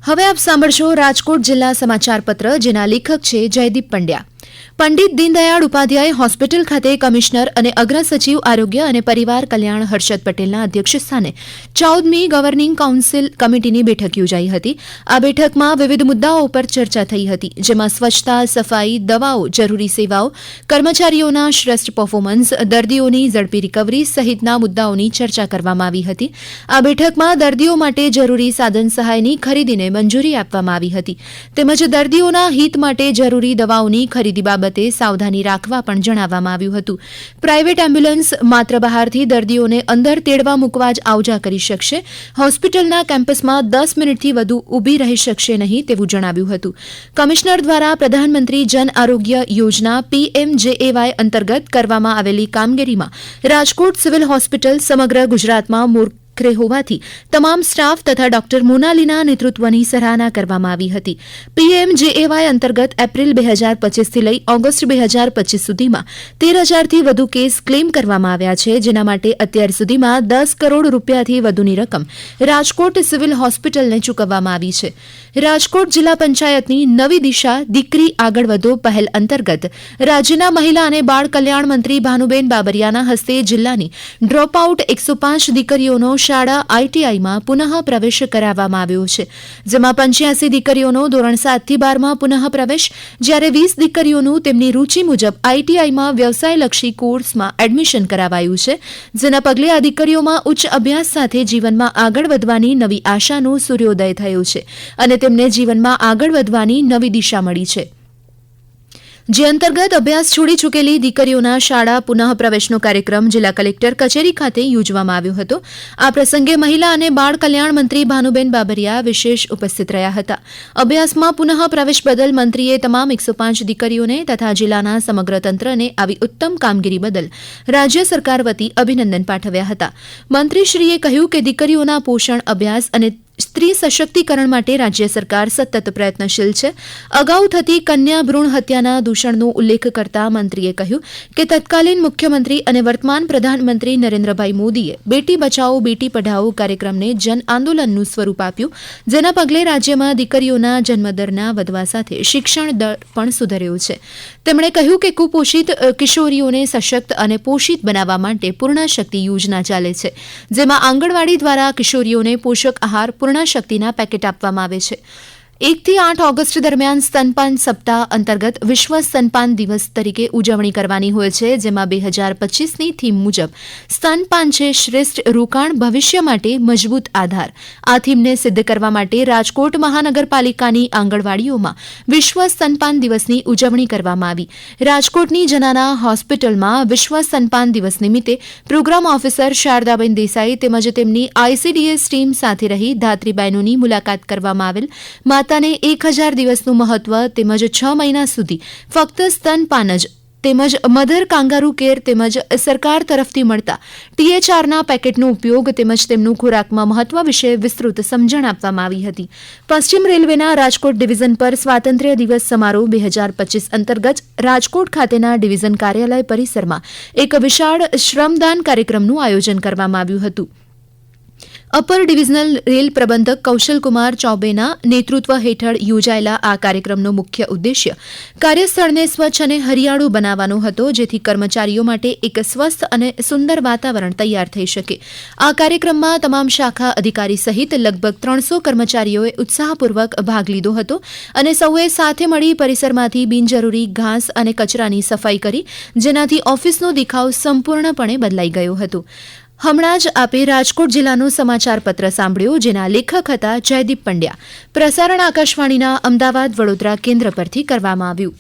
હવે આપ સાંભળશો રાજકોટ જિલ્લા સમાચાર પત્ર, જેના લેખક છે જયદીપ પંડ્યા. પંડિત દીનદયાળ ઉપાધ્યાય હોસ્પિટલ ખાતે કમિશનર અને અગ્ર સચિવ આરોગ્ય અને પરિવાર કલ્યાણ હર્ષદ પટેલના અધ્યક્ષસ્થાને 14મી ગવર્નિંગ કાઉન્સિલ કમિટીની બેઠક યોજાઈ હતી. આ બેઠકમાં વિવિધ મુદ્દાઓ પર ચર્ચા થઈ હતી, જેમાં સ્વચ્છતા, સફાઈ, દવાઓ, જરૂરી સેવાઓ, કર્મચારીઓના શ્રેષ્ઠ પરફોર્મન્સ, દર્દીઓની ઝડપી રિકવરી સહિતના મુદ્દાઓની ચર્ચા કરવામાં આવી હતી. આ બેઠકમાં દર્દીઓ માટે જરૂરી સાધન સહાયની ખરીદીને મંજૂરી આપવામાં આવી હતી, તેમજ દર્દીઓના હિત માટે જરૂરી દવાઓની ખરીદી બાબતે સાવધાની રાખવા પણ જણાવવામાં આવ્યું હતું. પ્રાઇવેટ એમ્બ્યુલન્સ માત્ર બહારથી દર્દીઓને અંદર તેડવા મૂકવા જ આવજા કરી શકશે. હોસ્પિટલના કેમ્પસમાં 10 મિનિટથી વધુ ઊભી રહી શકશે નહીં તેવું જણાવ્યું હતું. કમિશનર દ્વારા પ્રધાનમંત્રી જન આરોગ્ય યોજના PMJAY અંતર્ગત કરવામાં આવેલી કામગીરીમાં રાજકોટ સિવિલ હોસ્પિટલ સમગ્ર ગુજરાતમાં મોખરે હોવાથી તમામ સ્ટાફ તથા ડોક્ટર મોનાલીના નેતૃત્વની સરાહના કરવામાં આવી હતી. PMJAY અંતર્ગત એપ્રિલ 2025થી લઈ ઓગસ્ટ 2025 સુધીમાં 13,000થી વધુ કેસ ક્લેમ કરવામાં આવ્યા છે, જેના માટે અત્યાર સુધીમાં 10 કરોડ રૂપિયાથી વધુની રકમ રાજકોટ સિવિલ હોસ્પિટલને ચૂકવવામાં આવી છે. રાજકોટ જિલ્લા પંચાયતની નવી દિશા દીકરી આગળ વધો પહેલ અંતર્ગત રાજ્યના મહિલા અને બાળ કલ્યાણ મંત્રી ભાનુબેન બાબરિયાના હસ્તે જિલ્લાની ડ્રોપ આઉટ 105 દીકરીઓનો શાળા ITIમાં પુનઃ પ્રવેશ કરાવવામાં આવ્યો છે, જેમાં 85 દીકરીઓનો ધોરણ 7 થી 12માં પુનઃ પ્રવેશ, જ્યારે 20 દીકરીઓનું તેમની રૂચિ મુજબ ITIમાં વ્યવસાયલક્ષી કોર્સમાં એડમિશન કરાવાયું છે, જેના પગલે આ દીકરીઓમાં ઉચ્ચ અભ્યાસ સાથે જીવનમાં આગળ વધવાની નવી આશાનો સૂર્યોદય થયો છે અને તેમને જીવનમાં આગળ વધવાની નવી દિશા મળી છે, જે અંતર્ગત અભ્યાસ છોડી ચૂકેલી દીકરીઓના શાળા પુનઃ પ્રવેશનો કાર્યક્રમ જિલ્લા કલેક્ટર કચેરી ખાતે યોજવામાં આવ્યો હતો. આ પ્રસંગે મહિલા અને બાળ કલ્યાણ મંત્રી ભાનુબેન બાબરિયા વિશેષ ઉપસ્થિત રહ્યા હતા. અભ્યાસમાં પુનઃ પ્રવેશ બદલ મંત્રીએ તમામ 105 દીકરીઓને તથા જિલ્લાના સમગ્ર તંત્રને આવી ઉત્તમ કામગીરી બદલ રાજ્ય સરકાર વતી અભિનંદન પાઠવ્યા હતા. મંત્રીશ્રીએ કહ્યું કે દીકરીઓના પોષણ, અભ્યાસ અને સ્ત્રી સશક્તિકરણ માટે રાજ્ય સરકાર સતત પ્રયત્નશીલ છે. અગાઉ થતી કન્યા ભ્રૂણ હત્યાના દૂષણનો ઉલ્લેખ કરતા મંત્રીએ કહ્યું કે તત્કાલીન મુખ્યમંત્રી અને વર્તમાન પ્રધાનમંત્રી નરેન્દ્રભાઈ મોદીએ બેટી બચાવો બેટી પઢાઓ કાર્યક્રમને જન આંદોલનનું સ્વરૂપ આપ્યું, જેના પગલે રાજ્યમાં દીકરીઓના જન્મદરના વધવા સાથે શિક્ષણ દર પણ સુધર્યો છે. તેમણે કહ્યું કે કુપોષિત કિશોરીઓને સશક્ત અને પોષિત બનાવવા માટે પૂર્ણાશક્તિ યોજના ચાલે છે, જેમાં આંગણવાડી દ્વારા કિશોરીઓને પોષક આહાર પૂર્ણાશક્તિના પેકેટ આપવામાં આવે છે. 1 થી 8 ઓગસ્ટ દરમિયાન સ્તનપાન સપ્તાહ અંતર્ગત વિશ્વ સ્તનપાન દિવસ તરીકે ઉજવણી કરવાની હોય છે, જેમાં 2025ની થીમ મુજબ સ્તનપાન છે શ્રેષ્ઠ રોકાણ, ભવિષ્ય માટે મજબૂત આધાર. આ થીમને સિદ્ધ કરવા માટે રાજકોટ મહાનગરપાલિકાની આંગણવાડીઓમાં વિશ્વ સ્તનપાન દિવસની ઉજવણી કરવામાં આવી. રાજકોટની જનાના હોસ્પિટલમાં વિશ્વ સ્તનપાન દિવસ નિમિત્તે પ્રોગ્રામ ઓફિસર શારદાબેન દેસાઈ તેમજ તેમની ICDS ટીમ સાથે રહી ધાત્રીબહેનોની મુલાકાત કરવામાં આવેલ. માતાને 1000 દિવસનું મહત્વ તેમજ 6 મહિના સુધી ફક્ત સ્તનપાન જ તેમજ મધર કાંગારૂ કેર તેમજ સરકાર તરફથી મળતા THRના પેકેટનો ઉપયોગ તેમજ તેમનું ખોરાકમાં મહત્વ વિશે વિસ્તૃત સમજણ આપવામાં આવી હતી. પશ્ચિમ રેલવેના રાજકોટ ડિવિઝન પર સ્વાતંત્ર્ય દિવસ સમારોહ 2025 અંતર્ગત રાજકોટ ખાતેના ડિવિઝન કાર્યાલય પરિસરમાં એક વિશાળ શ્રમદાન કાર્યક્રમનું આયોજન કરવામાં આવ્યું હતું. અપર ડિવિઝનલ રેલ પ્રબંધક કૌશલકુમાર ચૌબેના નેતૃત્વ હેઠળ યોજાયેલા આ કાર્યક્રમનો મુખ્ય ઉદ્દેશ્ય કાર્યસ્થળને સ્વચ્છ અને હરિયાળું બનાવવાનો હતો, જેથી કર્મચારીઓ માટે એક સ્વસ્થ અને સુંદર વાતાવરણ તૈયાર થઈ શકે. આ કાર્યક્રમમાં તમામ શાખા અધિકારી સહિત લગભગ 300 કર્મચારીઓએ ઉત્સાહપૂર્વક ભાગ લીધો હતો અને સૌએ સાથે મળી પરિસરમાંથી બિનજરૂરી ઘાસ અને કચરાની સફાઈ કરી, જેનાથી ઓફિસનો દેખાવ સંપૂર્ણપણે બદલાઈ ગયો હતો. હમણાં જ આપે રાજકોટ જિલ્લાનું સમાચાર પત્ર સાંભળ્યું, જેના લેખક હતા જયદીપ પંડ્યા. પ્રસારણ આકાશવાણીના અમદાવાદ વડોદરા કેન્દ્ર પરથી કરવામાં આવ્યું.